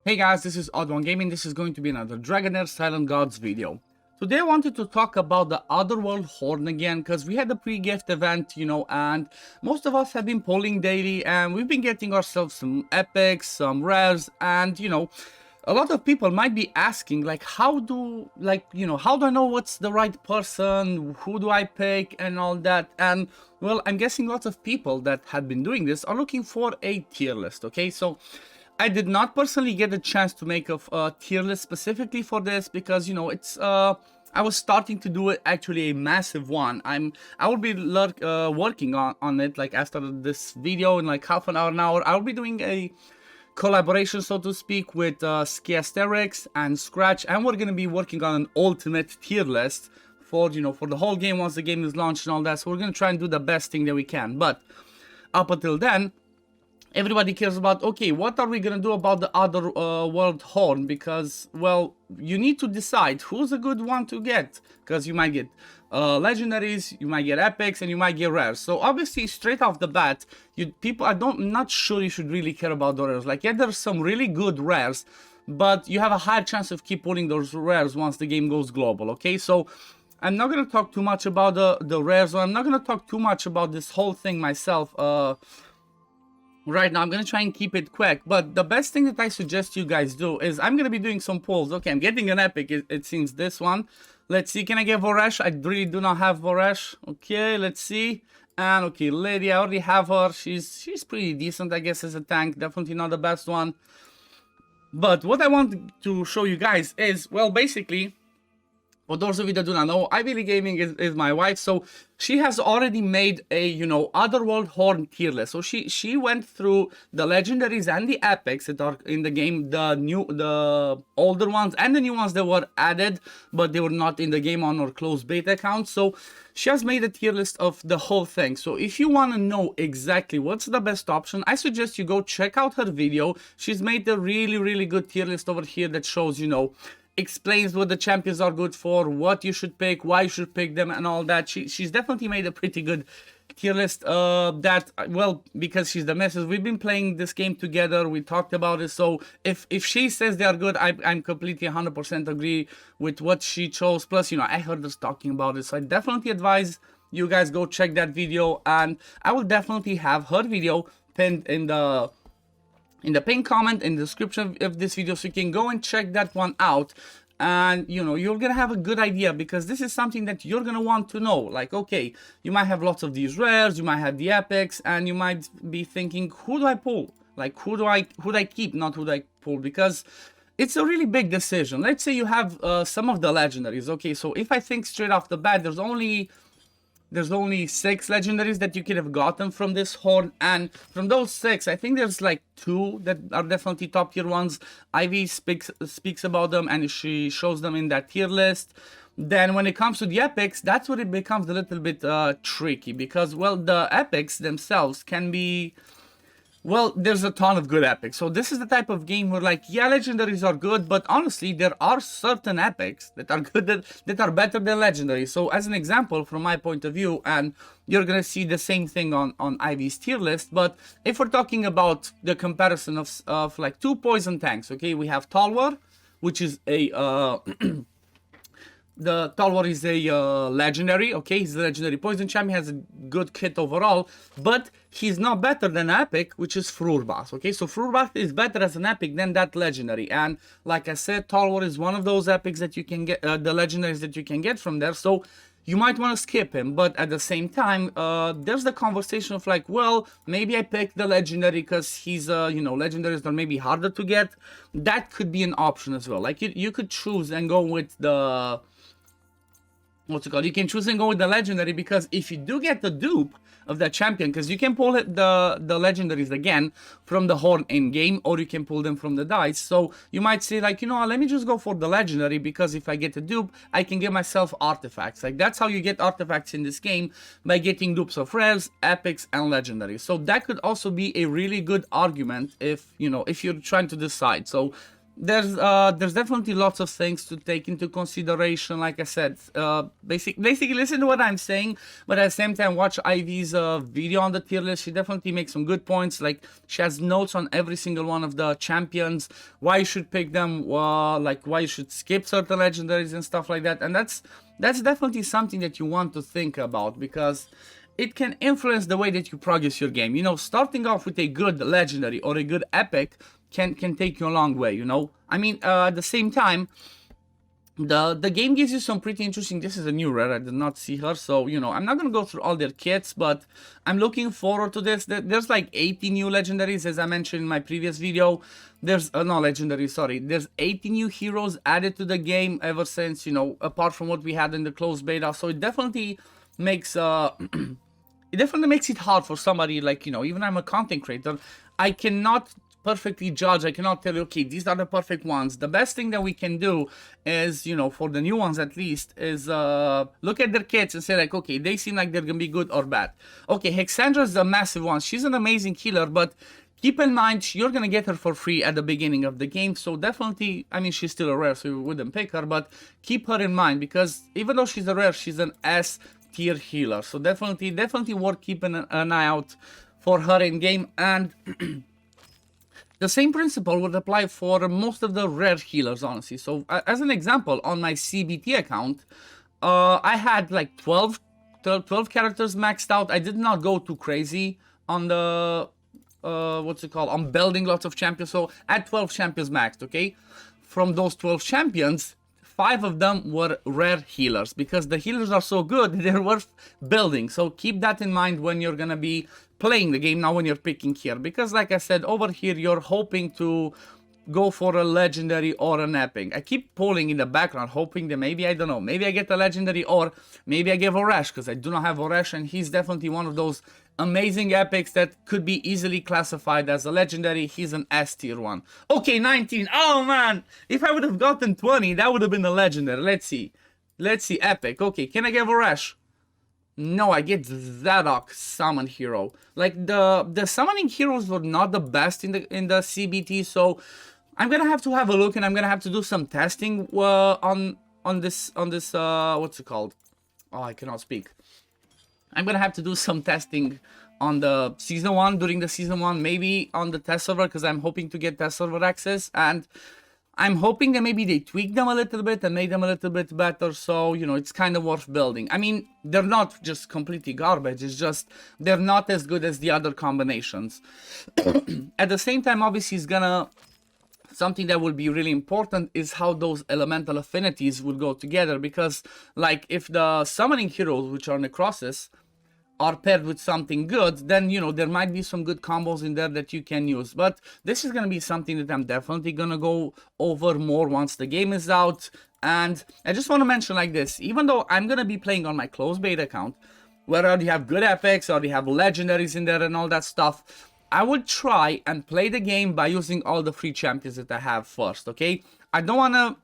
Hey guys, this is OddOneGaming. This is going to be another Dragonheir SilentGods video. Today I wanted to talk about the Otherworld Horn again, because we had a pre-gift event, and most of us have been polling daily, and we've been getting ourselves some epics, some rares, and, a lot of people might be asking, like, how do I know what's the right person, who do I pick, and all that, and, well, I'm guessing lots of people that have been doing this are looking for a tier list, okay? So I did not personally get a chance to make a tier list specifically for this because, it's, I was starting to do it actually a massive one. I will be working on it, like, after this video in like half an hour. I'll be doing a collaboration, so to speak, with Skiasterix and Scratch, and we're gonna be working on an ultimate tier list for, for the whole game once the game is launched and all that. So we're gonna try and do the best thing that we can. But up until then, everybody cares about, okay, what are we gonna do about the Otherworld Horn? Because, well, you need to decide who's a good one to get, because you might get legendaries, you might get epics, and you might get rares. So obviously, straight off the bat, I'm not sure you should really care about the rares. Like, yeah, there's some really good rares, but you have a higher chance of keep pulling those rares once the game goes global, okay? So I'm not gonna talk too much about the rares, or I'm not gonna talk too much about this whole thing myself, right now. I'm gonna try and keep it quick, but the best thing that I suggest you guys do is I'm gonna be doing some polls. Okay, I'm getting an epic, it seems, this one. Let's see, can I get Voresh? I really do not have Voresh. Okay, let's see. And okay, Lady, I already have her. She's pretty decent, I guess, as a tank. Definitely not the best one. But what I want to show you guys is, well, basically, for those of you that do not know, OddOneGaming is my wife, so she has already made a, Otherworld Horn tier list. So she went through the legendaries and the epics that are in the game, the older ones and the new ones that were added, but they were not in the game on our closed beta account. So she has made a tier list of the whole thing. So if you want to know exactly what's the best option, I suggest you go check out her video. She's made a really, really good tier list over here that shows, explains what the champions are good for, what you should pick, why you should pick them, and all that. She's definitely made a pretty good tier list that, well, because she's the missus, we've been playing this game together, we talked about it, so if she says they are good, I'm completely 100% agree with what she chose. Plus, I heard us talking about it, so I definitely advise you guys go check that video, and I will definitely have her video pinned in the pinned comment in the description of this video, so you can go and check that one out. And you're gonna have a good idea, because this is something that you're gonna want to know. Like, okay, you might have lots of these rares, you might have the epics, and you might be thinking, who do I pull? Like, who do I keep, not who do I pull? Because it's a really big decision. Let's say you have some of the legendaries. Okay, so if I think straight off the bat, there's only 6 legendaries that you could have gotten from this horn, and from those 6, I think there's like 2 that are definitely top tier ones. Ivy speaks about them, and she shows them in that tier list. Then when it comes to the epics, that's where it becomes a little bit tricky, because, well, the epics themselves can be, well, there's a ton of good epics. So this is the type of game where, like, yeah, legendaries are good, but honestly, there are certain epics that are good, that are better than legendaries. So as an example, from my point of view, and you're gonna see the same thing on Ivy's tier list, but if we're talking about the comparison of like 2 poison tanks, okay, we have Talwar, which is a the Talwar is a legendary, okay? He's a legendary poison champion, has a good kit overall, but he's not better than epic, which is Frurbas, okay? So Frurbas is better as an epic than that legendary, and like I said, Talwar is one of those epics that you can get, the legendaries that you can get from there, so you might want to skip him. But at the same time, there's the conversation of like, well, maybe I pick the legendary because he's, legendaries are maybe harder to get. That could be an option as well. Like, you could choose and go with the, what's it called? You can choose and go with the legendary, because if you do get the dupe of that champion, because you can pull the legendaries again from the horn in game, or you can pull them from the dice. So you might say, like, let me just go for the legendary, because if I get a dupe, I can get myself artifacts. Like, that's how you get artifacts in this game, by getting dupes of rares, epics, and legendaries. So that could also be a really good argument if you're trying to decide. So there's definitely lots of things to take into consideration. Like I said, basically listen to what I'm saying, but at the same time watch Ivy's video on the tier list. She definitely makes some good points. Like, she has notes on every single one of the champions, why you should pick them, like why you should skip certain legendaries and stuff like that. And that's definitely something that you want to think about, because it can influence the way that you progress your game. You know, starting off with a good legendary or a good epic can take you a long way, you know. I mean, at the same time, the game gives you some pretty interesting... This is a new rare, I did not see her, so, you know, I'm not gonna go through all their kits, but I'm looking forward to this. There's like 80 new legendaries, as I mentioned in my previous video. There's, no legendary, sorry. There's 80 new heroes added to the game ever since, you know, apart from what we had in the closed beta, so it definitely makes, it definitely makes it hard for somebody like, you know, even I'm a content creator, I cannot perfectly judge. I cannot tell you, okay, these are the perfect ones. The best thing that we can do is, you know, for the new ones at least, is look at their kits and say like, okay, they seem like they're gonna be good or bad. Okay, Hexandra is a massive one. She's an amazing healer, but keep in mind, you're gonna get her for free at the beginning of the game, so definitely, I mean, she's still a rare, so you wouldn't pick her, but keep her in mind, because even though she's a rare, she's an S tier healer, so definitely worth keeping an eye out for her in game. And the same principle would apply for most of the rare healers, honestly. So as an example, on my CBT account, I had like 12 characters maxed out. I did not go too crazy on the what's it called, on building lots of champions. So I had 12 champions maxed, okay? From those 12 champions, 5 of them were rare healers, because the healers are so good, they're worth building. So keep that in mind when you're gonna be playing the game, now when you're picking here, because like I said, over here you're hoping to go for a legendary or an epic. I keep polling in the background, hoping that maybe, I don't know, maybe I get a legendary, or maybe I get Voresh, because I do not have Voresh, and he's definitely one of those amazing epics that could be easily classified as a legendary. He's an S tier one. Okay, 19. Oh man, if I would have gotten 20, that would have been a legendary. Let's see, epic. Okay, can I get Voresh? No, I get Zadok, summon hero. Like, the summoning heroes were not the best in the CBT, so I'm gonna have to have a look, and I'm gonna have to do some testing on this what's it called? Oh, I cannot speak. I'm gonna have to do some testing on the season 1, during the season 1, maybe on the test server, because I'm hoping to get test server access, and I'm hoping that maybe they tweak them a little bit and make them a little bit better, so, you know, it's kind of worth building. I mean, they're not just completely garbage, it's just they're not as good as the other combinations. At the same time, obviously, it's gonna... Something that will be really important is how those elemental affinities will go together, because, like, if the summoning heroes, which are Necrosis, are paired with something good, then, you know, there might be some good combos in there that you can use. But this is going to be something that I'm definitely going to go over more once the game is out. And I just want to mention like this, even though I'm going to be playing on my closed beta account, where I already have good epics, I already have legendaries in there and all that stuff, I would try and play the game by using all the free champions that I have first, okay? I do not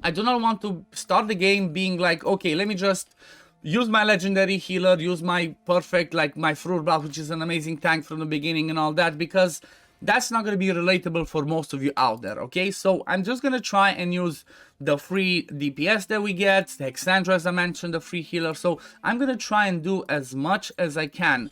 want to start the game being like, okay, let me just use my legendary healer, use my perfect, like my Frurbal, which is an amazing tank from the beginning and all that, because that's not going to be relatable for most of you out there, okay? So I'm just going to try and use the free DPS that we get, the Hexandra, as I mentioned, the free healer. So I'm going to try and do as much as I can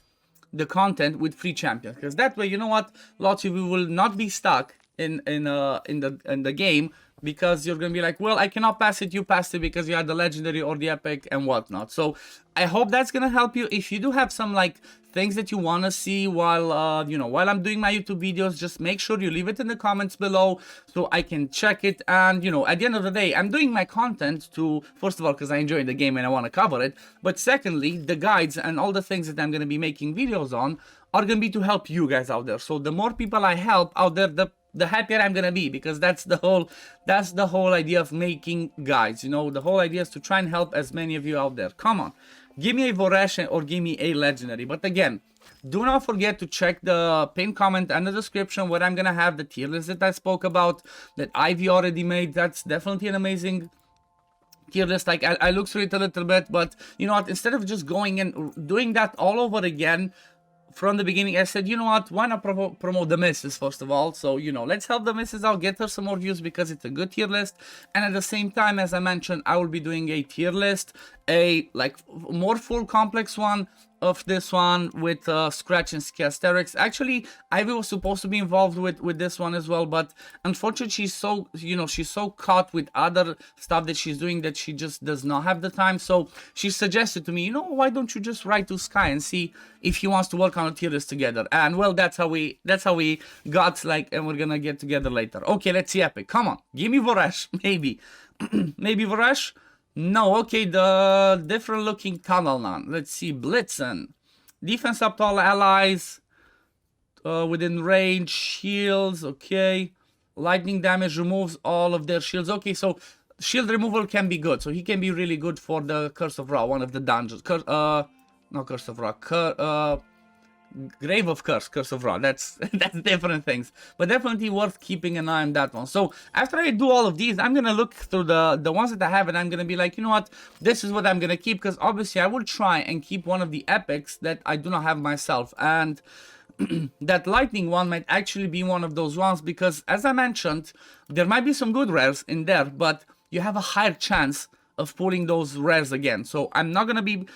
the content with free champions, because that way, you know what, lots of you will not be stuck in the game, because you're gonna be like, well, I cannot pass it, you passed it because you had the legendary or the epic and whatnot. So I hope that's gonna help you. If you do have some like things that you want to see while you know, while I'm doing my YouTube videos, just make sure you leave it in the comments below so I can check it. And you know, at the end of the day, I'm doing my content to, first of all, because I enjoy the game and I want to cover it, but secondly, the guides and all the things that I'm going to be making videos on are going to be to help you guys out there. So the more people I help out there, the happier I'm gonna be, because that's the whole idea of making guides. You know, the whole idea is to try and help as many of you out there. Come on, give me a Voresh or give me a legendary. But again, do not forget to check the pinned comment and the description where I'm gonna have the tier list that I spoke about, that Ivy already made. That's definitely an amazing tier list. Like, I looked through it a little bit, but you know what, instead of just going and doing that all over again from the beginning, I said, you know what, why not promote the missus first of all? So, you know, let's help the missus out, get her some more views because it's a good tier list. And at the same time, as I mentioned, I will be doing a tier list, a like more full complex one of this one with Scratch and Asterix. Actually, Ivy was supposed to be involved with this one as well, but unfortunately she's so, you know, she's so caught with other stuff that she's doing that she just does not have the time. So she suggested to me, you know, why don't you just write to Sky and see if he wants to work on a tier list together? And well, that's how we got, like, and we're gonna get together later. Okay, let's see Epic. Come on, give me Voresh, maybe. Maybe Voresh. No, okay, the different looking tunnel now. Let's see, Blitzen. Defense up to all allies. Within range, shields, okay. Lightning damage removes all of their shields. Okay, so shield removal can be good. So he can be really good for the Curse of Ra, one of the dungeons. Not Curse of Ra. Grave of Curse of Ra. That's different things, but definitely worth keeping an eye on that one. So after I do all of these, I'm gonna look through the ones that I have, and I'm gonna be like, you know what, this is what I'm gonna keep, because obviously I will try and keep one of the epics that I do not have myself, and that lightning one might actually be one of those ones, because as I mentioned, there might be some good rares in there, but you have a higher chance of pulling those rares again. So I'm not gonna be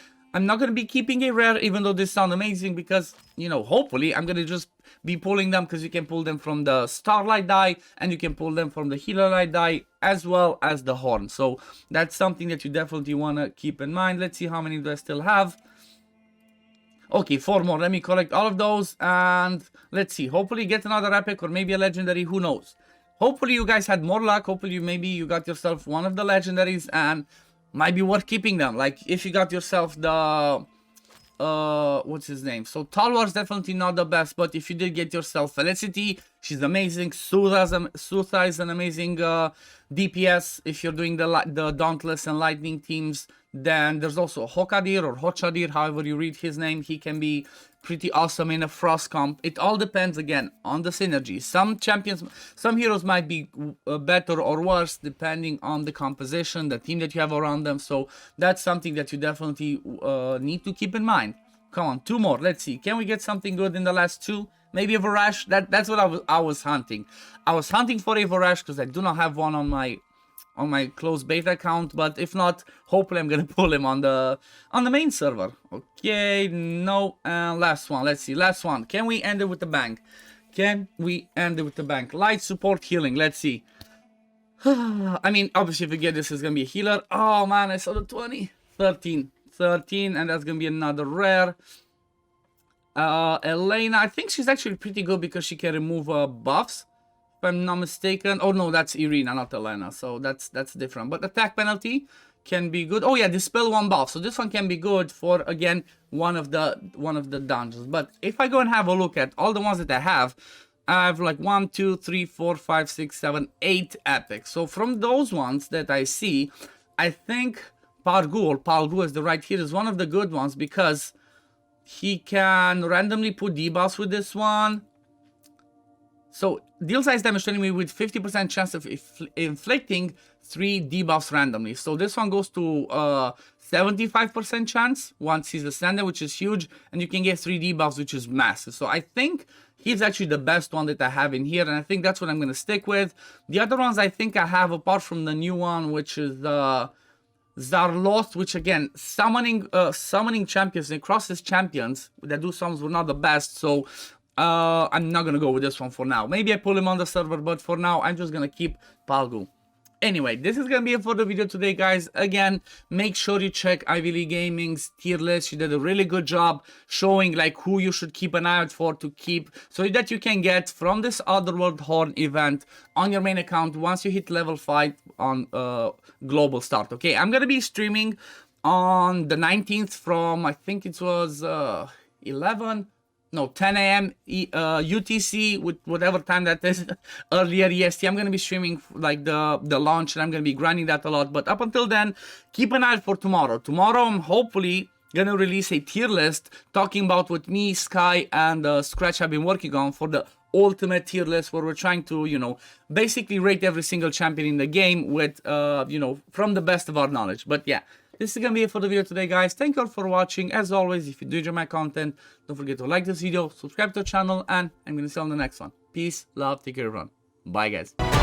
keeping a rare, even though this sounds amazing, because, you know, hopefully I'm gonna just be pulling them, because you can pull them from the Starlight die, and you can pull them from the Healer Light die, as well as the Horn. So that's something that you definitely want to keep in mind. Let's see how many do I still have. Okay, 4 more. Let me collect all of those, and let's see. Hopefully get another epic, or maybe a legendary, who knows. Hopefully you guys had more luck. Hopefully maybe you got yourself one of the legendaries, and might be worth keeping them. Like if you got yourself the what's his name? So Talwar's definitely not the best, but if you did get yourself Felicity, she's amazing. Sutha is an amazing DPS if you're doing the Dauntless and Lightning teams. Then there's also Hokadir or Hochadir, however you read his name. He can be pretty awesome in a Frost comp. It all depends again on the synergy. Some champions, some heroes might be better or worse depending on the composition, the team that you have around them. So that's something that you definitely need to keep in mind. Come on, 2 more. Let's see. Can we get something good in the last 2? Maybe a Voresh. That's what I was hunting. I was hunting for a Voresh because I do not have one on my closed beta account, but if not, hopefully I'm gonna pull him on the main server. Okay, no, and last one. Let's see, last one. Can we end it with the bang? Can we end it with the bang? Light support healing. Let's see. I mean, obviously, if we get this, it's gonna be a healer. Oh man, I saw the 20, 13, and that's gonna be another rare. Elena, I think she's actually pretty good because she can remove buffs. If I'm not mistaken. Oh no, that's Irina, not Elena. So that's different. But attack penalty can be good. Oh yeah, dispel 1 buff. So this one can be good for, again, one of the dungeons. But if I go and have a look at all the ones that I have like 1, 2, 3, 4, 5, 6, 7, 8 epics. So from those ones that I see, I think Palgu is the right here, is one of the good ones, because he can randomly put debuffs with this one. So deals ice damage to enemy with 50% chance of inflicting 3 debuffs randomly. So this one goes to 75% chance once he's ascended, which is huge, and you can get 3 debuffs, which is massive. So I think he's actually the best one that I have in here, and I think that's what I'm going to stick with. The other ones I think I have, apart from the new one, which is Zarloth, which again, summoning champions, Necrosis champions that do summons were not the best, so I'm not gonna go with this one for now. Maybe I pull him on the server, but for now I'm just gonna keep Palgu. Anyway, this is gonna be it for the video today, guys. Again, make sure you check Ivy League Gaming's tier list. She did a really good job showing like who you should keep an eye out for to keep, so that you can get from this Otherworld Horn event on your main account once you hit level 5 on global start. Okay, I'm gonna be streaming on the 19th from, I think it was 10 a.m. UTC, with whatever time that is, earlier EST. I'm going to be streaming like the launch, and I'm going to be grinding that a lot. But up until then, keep an eye out for tomorrow. Tomorrow, I'm hopefully going to release a tier list talking about what me, Sky, and Scratch have been working on for the ultimate tier list, where we're trying to, you know, basically rate every single champion in the game with, you know, from the best of our knowledge. But yeah, This is gonna be it for the video today, guys. Thank you all for watching. As always, if you do enjoy my content, don't forget to like this video, subscribe to the channel, and I'm gonna see you on the next one. Peace, love, take care, everyone. Bye, guys.